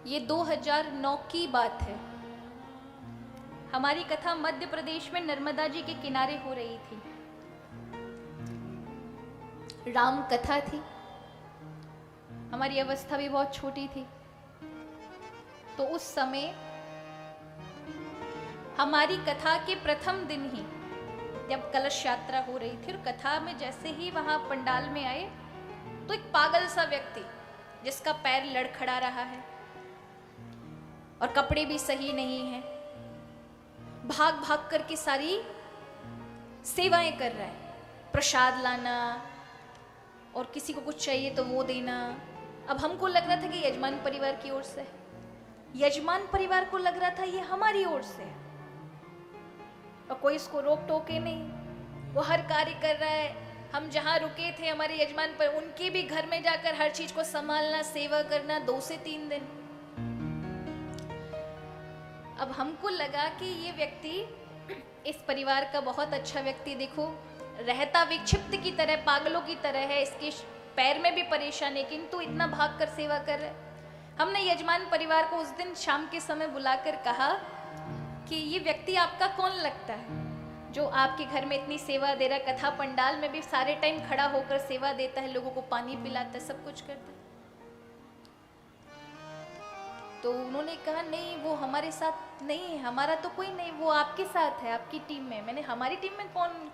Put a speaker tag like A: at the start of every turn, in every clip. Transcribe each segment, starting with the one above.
A: ये 2009 की बात है। हमारी कथा मध्य प्रदेश में नर्मदा जी के किनारे हो रही थी। राम कथा थी। हमारी अवस्था भी बहुत छोटी थी। तो उस समय हमारी कथा के प्रथम दिन ही जब कलश यात्रा हो रही थी और कथा में जैसे ही वहां पंडाल में आए तो एक पागल सा व्यक्ति जिसका पैर लड़खड़ा रहा है और कपड़े भी सही नहीं हैं, भाग भाग करके सारी सेवाएं कर रहा है। प्रसाद लाना और किसी को कुछ चाहिए तो वो देना। अब हमको लग रहा था कि यजमान परिवार की ओर से है, यजमान परिवार को लग रहा था ये हमारी ओर से है और कोई इसको रोक टोके नहीं। वो हर कार्य कर रहा है। हम जहाँ रुके थे हमारे यजमान पर, उनके भी घर में जाकर हर चीज को संभालना, सेवा करना 2 से 3 दिन। अब हमको लगा कि ये व्यक्ति इस परिवार का बहुत अच्छा व्यक्ति, देखो रहता विक्षिप्त की तरह, पागलों की तरह है, इसके पैर में भी परेशानी किंतु इतना भाग कर सेवा कर रहा है। हमने यजमान परिवार को उस दिन शाम के समय बुलाकर कहा कि ये व्यक्ति आपका कौन लगता है जो आपके घर में इतनी सेवा दे रहा है, कथा पंडाल में भी सारे टाइम खड़ा होकर सेवा देता है, लोगों को पानी पिलाता है, सब कुछ करता है। तो उन्होंने कहा नहीं वो हमारे साथ नहीं है, हमारा तो कोई नहीं, वो आपके साथ है, आपकी टीम में। मैंने हमारी टीम में कौन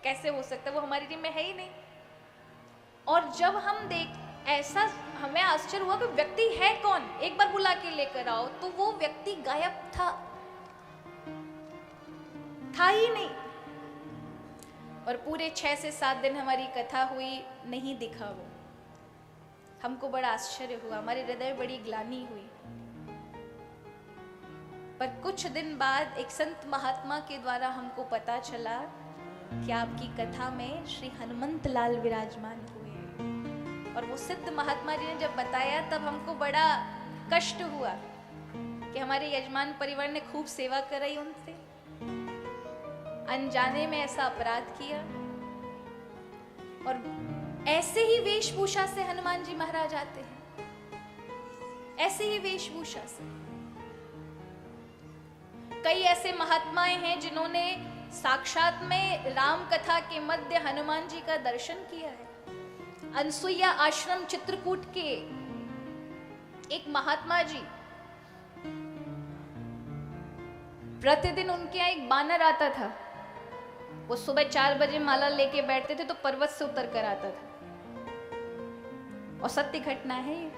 A: कैसे हो सकता है, वो हमारी टीम में है ही नहीं। और जब हम देख ऐसा हमें आश्चर्य हुआ कि व्यक्ति है कौन, एक बार बुला के लेकर आओ, तो वो व्यक्ति गायब था ही नहीं। और पूरे 6 से 7 दिन हमारी कथा हुई, नहीं दिखा वो। हमको बड़ा आश्चर्य हुआ, हमारे हृदय बड़ी ग्लानि हुई। पर कुछ दिन बाद एक संत महात्मा के द्वारा हमको पता चला कि आपकी कथा में श्री हनुमंत लाल विराजमान हुए। और वो सिद्ध महात्मा जी ने जब बताया तब हमको बड़ा कष्ट हुआ कि हमारे यजमान परिवार ने खूब सेवा कराई उनसे, अनजाने में ऐसा अपराध किया। और ऐसे ही वेशभूषा से हनुमान जी महाराज आते हैं, ऐसे ही वेशभूषा से। कई ऐसे महात्माएं हैं जिन्होंने साक्षात में राम कथा के मध्य हनुमान जी का दर्शन किया है। अनसुईया आश्रम चित्रकूट के एक महात्मा जी, प्रतिदिन उनके यहाँ एक बानर आता था। वो सुबह 4 बजे माला लेके बैठते थे तो पर्वत से उतर कर आता था, और सत्य घटना है ये।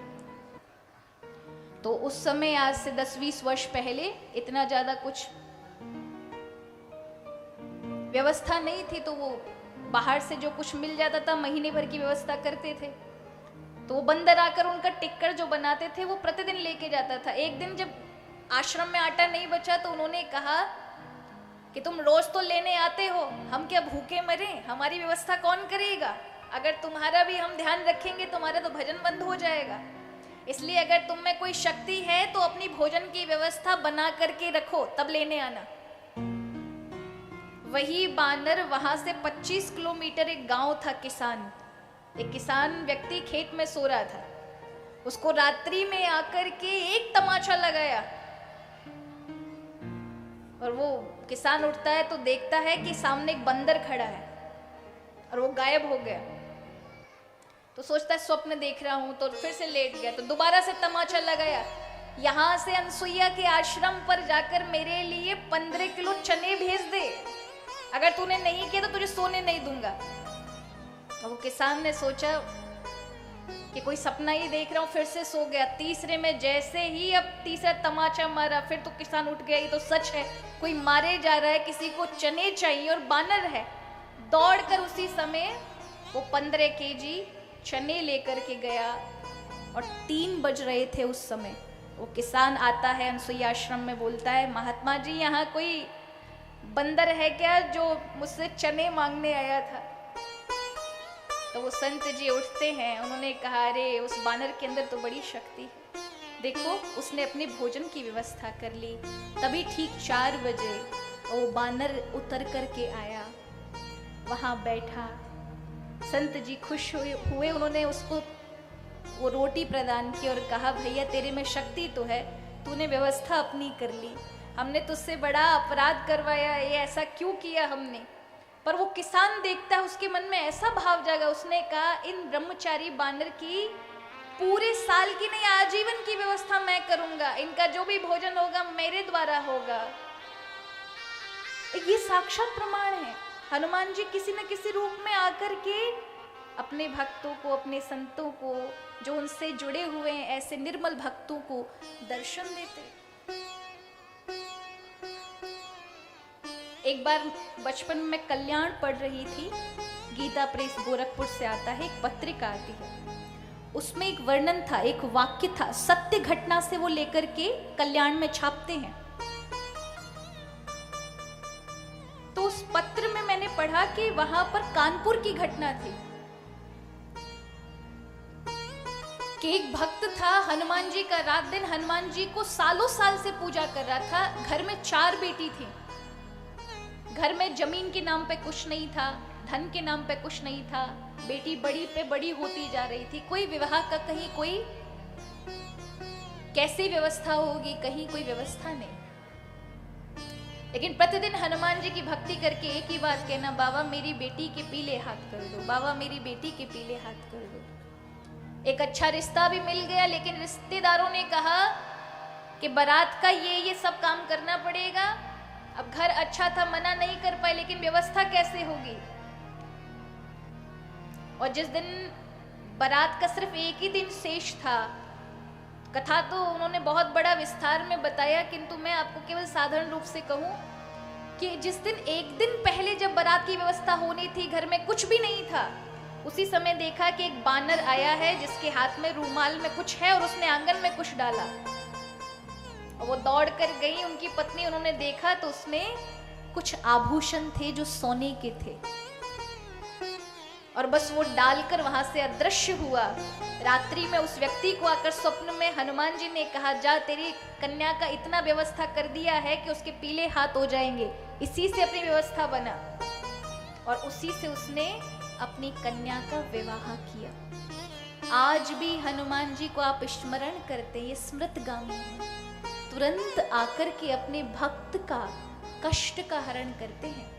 A: तो उस समय आज से 10-20 वर्ष पहले इतना ज्यादा कुछ व्यवस्था नहीं थी, तो वो बाहर से जो कुछ मिल जाता था महीने भर की व्यवस्था करते थे। तो वो बंदर आकर उनका टिक्कर जो बनाते थे वो प्रतिदिन लेके जाता था। एक दिन जब आश्रम में आटा नहीं बचा तो उन्होंने कहा कि तुम रोज तो लेने आते हो, हम क्या भूखे मरे, हमारी व्यवस्था कौन करेगा? अगर तुम्हारा भी हम ध्यान रखेंगे तुम्हारा तो भजन बंद हो जाएगा। इसलिए अगर तुम में कोई शक्ति है तो अपनी भोजन की व्यवस्था बना करके रखो, तब लेने आना। वही बानर वहां से 25 किलोमीटर एक गांव था, एक किसान व्यक्ति खेत में सो रहा था। उसको रात्रि में आकर के एक तमाचा लगाया और वो किसान उठता है तो देखता है कि सामने एक बंदर खड़ा है और वो गायब हो गया। तो सोचता है स्वप्न देख रहा हूं, तो फिर से लेट गया। तो दोबारा से तमाचा लगाया, यहां से अनसुईया के आश्रम पर जाकर मेरे लिए 15 किलो चने भेज दे, अगर तूने नहीं किया तो तुझे सोने नहीं दूंगा। तो वो किसान ने सोचा कि कोई सपना ही देख रहा हूं, फिर से सो गया। तीसरे में जैसे ही अब तीसरा तमाचा मारा, फिर तो किसान उठ गया, ये तो सच है, कोई मारे जा रहा है, किसी को चने चाहिए और बानर है। दौड़कर उसी समय वो 15 केजी चने लेकर के गया और 3 बज रहे थे उस समय। वो किसान आता है अनसुईया आश्रम में, बोलता है महात्मा जी यहाँ कोई बंदर है क्या जो मुझसे चने मांगने आया था? तो वो संत जी उठते हैं, उन्होंने कहा अरे उस बानर के अंदर तो बड़ी शक्ति है, देखो उसने अपने भोजन की व्यवस्था कर ली। तभी ठीक 4 बजे वो बानर उतर करके आया, वहां बैठा। संत जी खुश हुए, उन्होंने उसको वो रोटी प्रदान की और कहा भैया तेरे में शक्ति तो है, तूने व्यवस्था अपनी कर ली, हमने तुझसे बड़ा अपराध करवाया, ये ऐसा क्यों किया हमने। पर वो किसान देखता है, उसके मन में ऐसा भाव जागा, उसने कहा इन ब्रह्मचारी बानर की पूरे साल की नहीं आजीवन की व्यवस्था मैं करूंगा, इनका जो भी भोजन होगा मेरे द्वारा होगा। ये साक्षात प्रमाण है, हनुमान जी किसी न किसी रूप में आकर के अपने भक्तों को, अपने संतों को, जो उनसे जुड़े हुए हैं ऐसे निर्मल भक्तों को दर्शन देते। एक बार बचपन में कल्याण पढ़ रही थी, गीता प्रेस गोरखपुर से आता है, एक पत्रिका आती है, उसमें एक वर्णन था, एक वाक्य था, सत्य घटना से वो लेकर के कल्याण में छापते हैं। तो उस पत्र में मैंने पढ़ा कि वहां पर कानपुर की घटना थी कि एक भक्त था हनुमान जी का, रात दिन हनुमान जी को सालों साल से पूजा कर रहा था। घर में 4 बेटी थी, घर में जमीन के नाम पे कुछ नहीं था, धन के नाम पे कुछ नहीं था, बेटी बड़ी पे बड़ी होती जा रही थी, कोई विवाह का कहीं कोई कैसी व्यवस्था होगी, कहीं कोई व्यवस्था नहीं। लेकिन प्रतिदिन हनुमान जी की भक्ति करके एक ही बात कहना, बाबा मेरी बेटी के पीले हाथ कर दो, बाबा मेरी बेटी के पीले हाथ कर दो। एक अच्छा रिश्ता भी मिल गया, लेकिन रिश्तेदारों ने कहा कि बारात का ये सब काम करना पड़ेगा। अब घर अच्छा था, मना नहीं कर पाए, लेकिन व्यवस्था कैसे होगी। और जिस दिन बारात का सिर्फ एक ही दिन शेष था, कथा तो उन्होंने बहुत बड़ा विस्तार में बताया, किंतु मैं आपको केवल साधारण रूप से कहूं कि जिस दिन एक दिन पहले जब बारात की व्यवस्था होनी थी, घर में कुछ भी नहीं था, उसी समय देखा कि एक बानर आया है जिसके हाथ में रूमाल में कुछ है और उसने आंगन में कुछ डाला। और वो दौड़ कर गई, उनकी पत्नी, उन्होंने देखा तो उसमें कुछ आभूषण थे जो सोने के थे, और बस वो डालकर वहां से अदृश्य हुआ। रात्रि में उस व्यक्ति को आकर स्वप्न में हनुमान जी ने कहा, जा तेरी कन्या का इतना व्यवस्था कर दिया है कि उसके पीले हाथ हो जाएंगे, इसी से अपनी व्यवस्था बना। और उसी से उसने अपनी कन्या का विवाह किया। आज भी हनुमान जी को आप स्मरण करते हैं, ये स्मृतगामी है, तुरंत आकर के अपने भक्त का कष्ट का हरण करते हैं।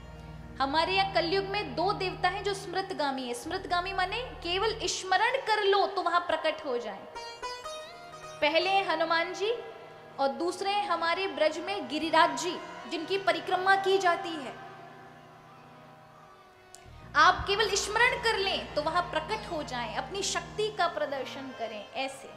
A: हमारे यहाँ कलयुग में 2 देवता हैं जो स्मृतगामी है। स्मृतगामी माने केवल स्मरण कर लो तो वहां प्रकट हो जाए। पहले हैं हनुमान जी और दूसरे हैं हमारे ब्रज में गिरिराज जी, जिनकी परिक्रमा की जाती है। आप केवल स्मरण कर लें तो वहां प्रकट हो जाएं, अपनी शक्ति का प्रदर्शन करें। ऐसे